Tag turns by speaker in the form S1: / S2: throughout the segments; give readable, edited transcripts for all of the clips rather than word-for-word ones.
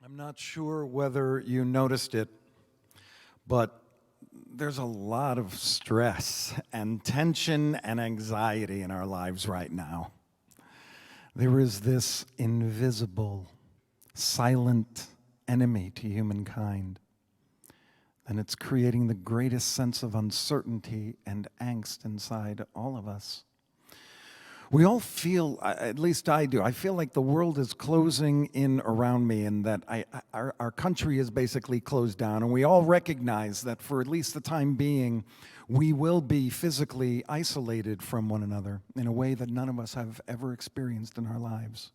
S1: I'm not sure whether you noticed it, but there's a lot of stress and tension and anxiety in our lives right now. There is this invisible, silent enemy to humankind, and it's creating the greatest sense of uncertainty and angst inside all of us. We all feel, at least I do, I feel like the world is closing in around me and that our country is basically closed down. And we all recognize that for at least the time being, we will be physically isolated from one another in a way that none of us have ever experienced in our lives.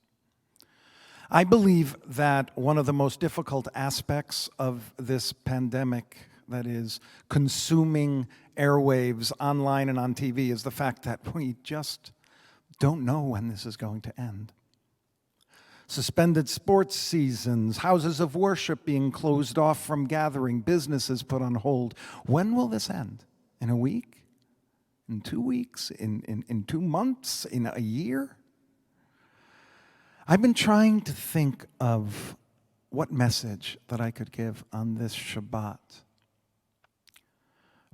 S1: I believe that one of the most difficult aspects of this pandemic, that is consuming airwaves online and on TV, is the fact that we just don't know when this is going to end. Suspended sports seasons, houses of worship being closed off from gathering, businesses put on hold. When will this end? In a week? In 2 weeks? In 2 months? In a year? I've been trying to think of what message that I could give on this Shabbat.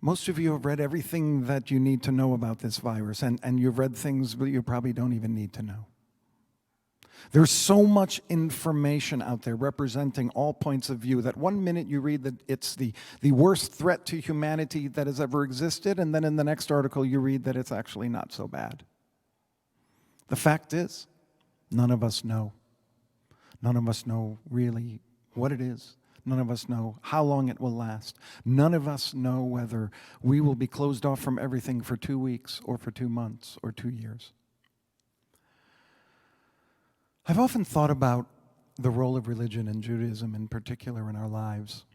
S1: Most of you have read everything that you need to know about this virus, and you've read things that you probably don't even need to know. There's so much information out there representing all points of view that one minute you read that it's the worst threat to humanity that has ever existed, and then in the next article you read that it's actually not so bad. The fact is, none of us know. None of us know really what it is. None of us know how long it will last. None of us know whether we will be closed off from everything for 2 weeks or for 2 months or 2 years. I've often thought about the role of religion and Judaism in particular in our lives.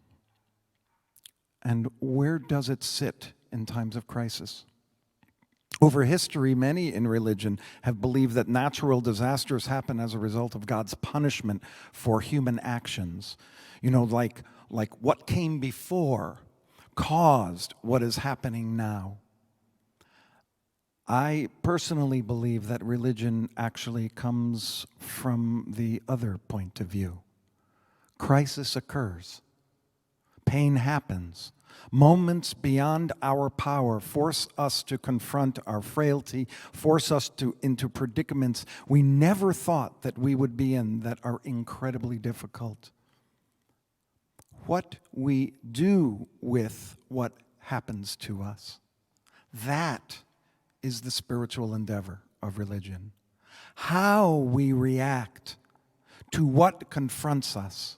S1: And where does it sit in times of crisis? Over history, many in religion have believed that natural disasters happen as a result of God's punishment for human actions. You know, like what came before caused what is happening now. I personally believe that religion actually comes from the other point of view. Crisis occurs. Pain happens. Moments beyond our power force us to confront our frailty, force us into predicaments we never thought that we would be in that are incredibly difficult. What we do with what happens to us, that is the spiritual endeavor of religion. How we react to what confronts us,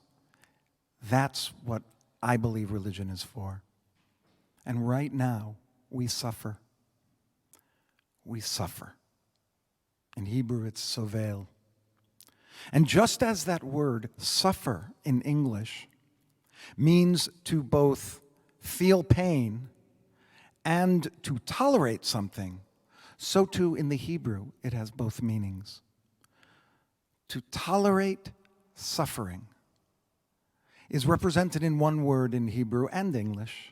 S1: that's what I believe religion is for. And right now, we suffer. We suffer. In Hebrew, it's sovel. And just as that word, suffer, in English, means to both feel pain and to tolerate something, so too in the Hebrew, it has both meanings. To tolerate suffering is represented in one word in Hebrew and English,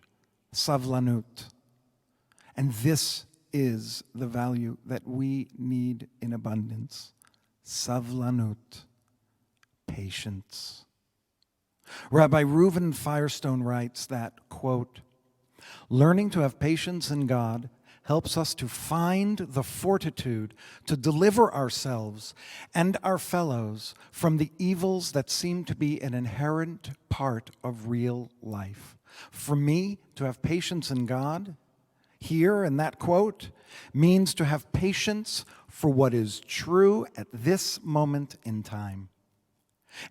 S1: savlanut. And this is the value that we need in abundance. Savlanut, patience. Rabbi Reuven Firestone writes that, quote, learning to have patience in God helps us to find the fortitude to deliver ourselves and our fellows from the evils that seem to be an inherent part of real life. For me, to have patience in God, here in that quote, means to have patience for what is true at this moment in time,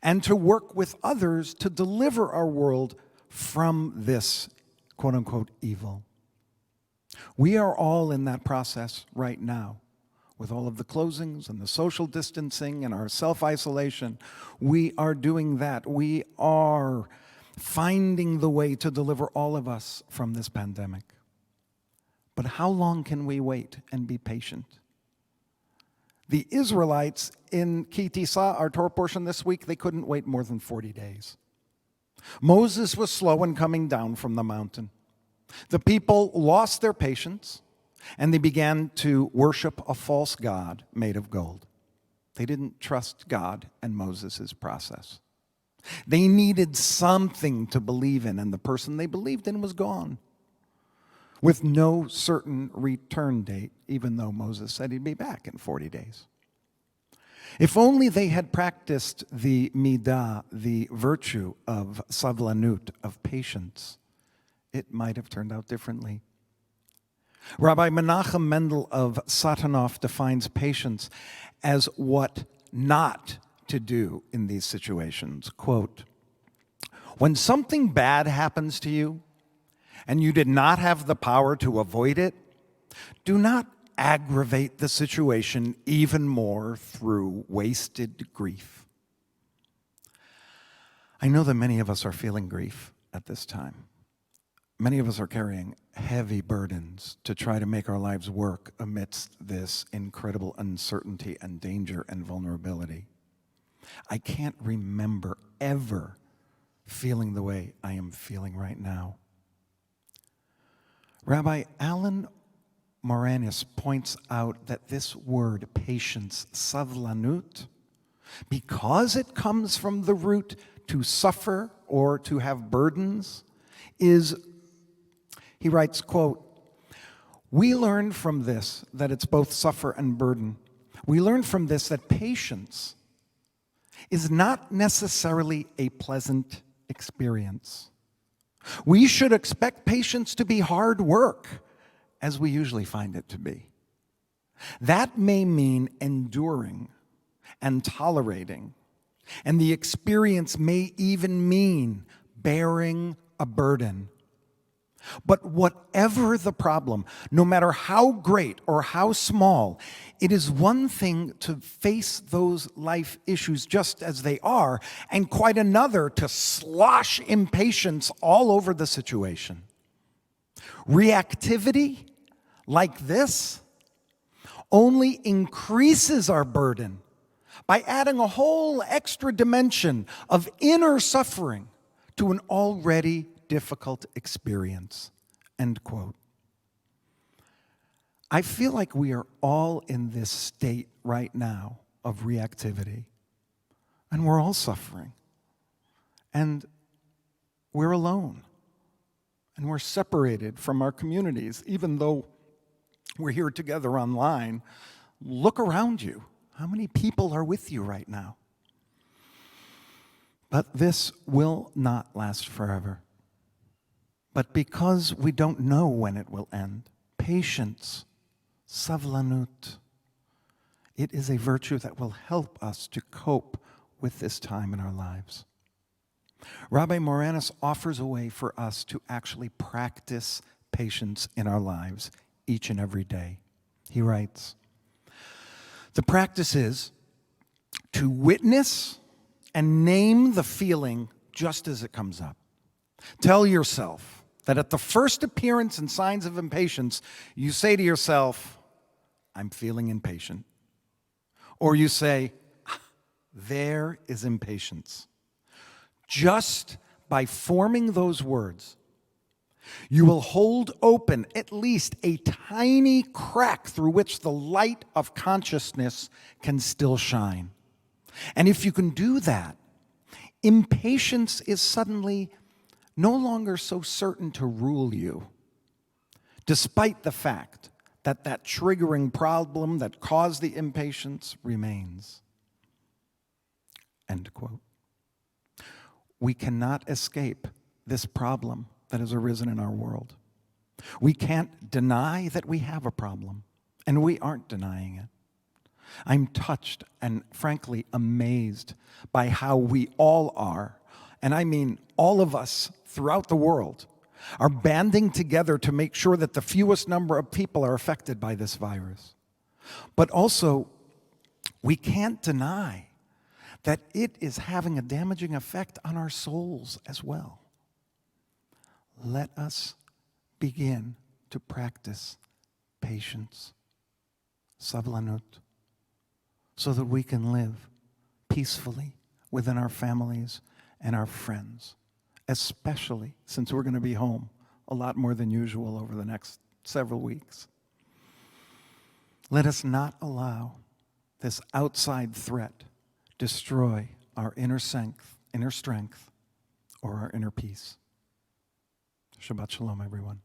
S1: and to work with others to deliver our world from this quote-unquote evil. We are all in that process right now. With all of the closings and the social distancing and our self-isolation, we are doing that. We are finding the way to deliver all of us from this pandemic. But how long can we wait and be patient? The Israelites in Ki Tisa, our Torah portion this week, they couldn't wait more than 40 days. Moses was slow in coming down from the mountain. The people lost their patience, and they began to worship a false god made of gold. They didn't trust God and Moses' process. They needed something to believe in, and the person they believed in was gone, with no certain return date, even though Moses said he'd be back in 40 days. If only they had practiced the midah, the virtue of savlanut, of patience, it might have turned out differently. Rabbi Menachem Mendel of Satanov defines patience as what not to do in these situations. Quote, when something bad happens to you and you did not have the power to avoid it, do not aggravate the situation even more through wasted grief. I know that many of us are feeling grief at this time. Many of us are carrying heavy burdens to try to make our lives work amidst this incredible uncertainty and danger and vulnerability. I can't remember ever feeling the way I am feeling right now. Rabbi Alan Moranis points out that this word, patience, savlanut, because it comes from the root to suffer or to have burdens, is, he writes, quote, we learn from this that it's both suffer and burden. We learn from this that patience is not necessarily a pleasant experience. We should expect patience to be hard work, as we usually find it to be. That may mean enduring and tolerating, and the experience may even mean bearing a burden. But whatever the problem, no matter how great or how small, it is one thing to face those life issues just as they are, and quite another to slosh impatience all over the situation. Reactivity like this only increases our burden by adding a whole extra dimension of inner suffering to an already difficult experience, end quote. I feel like we are all in this state right now of reactivity, and we're all suffering, and we're alone, and we're separated from our communities, even though we're here together online. Look around you. How many people are with you right now? But this will not last forever. But because we don't know when it will end, patience, savlanut, it is a virtue that will help us to cope with this time in our lives. Rabbi Moranis offers a way for us to actually practice patience in our lives each and every day. He writes, the practice is to witness and name the feeling just as it comes up. Tell yourself that at the first appearance and signs of impatience, you say to yourself, I'm feeling impatient. Or you say, there is impatience. Just by forming those words, you will hold open at least a tiny crack through which the light of consciousness can still shine. And if you can do that, impatience is suddenly no longer so certain to rule you, despite the fact that that triggering problem that caused the impatience remains. End quote. We cannot escape this problem that has arisen in our world. We can't deny that we have a problem, and we aren't denying it. I'm touched and frankly amazed by how we all are, and I mean all of us throughout the world, are banding together to make sure that the fewest number of people are affected by this virus. But also, we can't deny that it is having a damaging effect on our souls as well. Let us begin to practice patience, savlanut, so that we can live peacefully within our families and our friends, especially since we're going to be home a lot more than usual over the next several weeks. Let us not allow this outside threat destroy our inner strength inner strength or our inner peace. Shabbat shalom, everyone.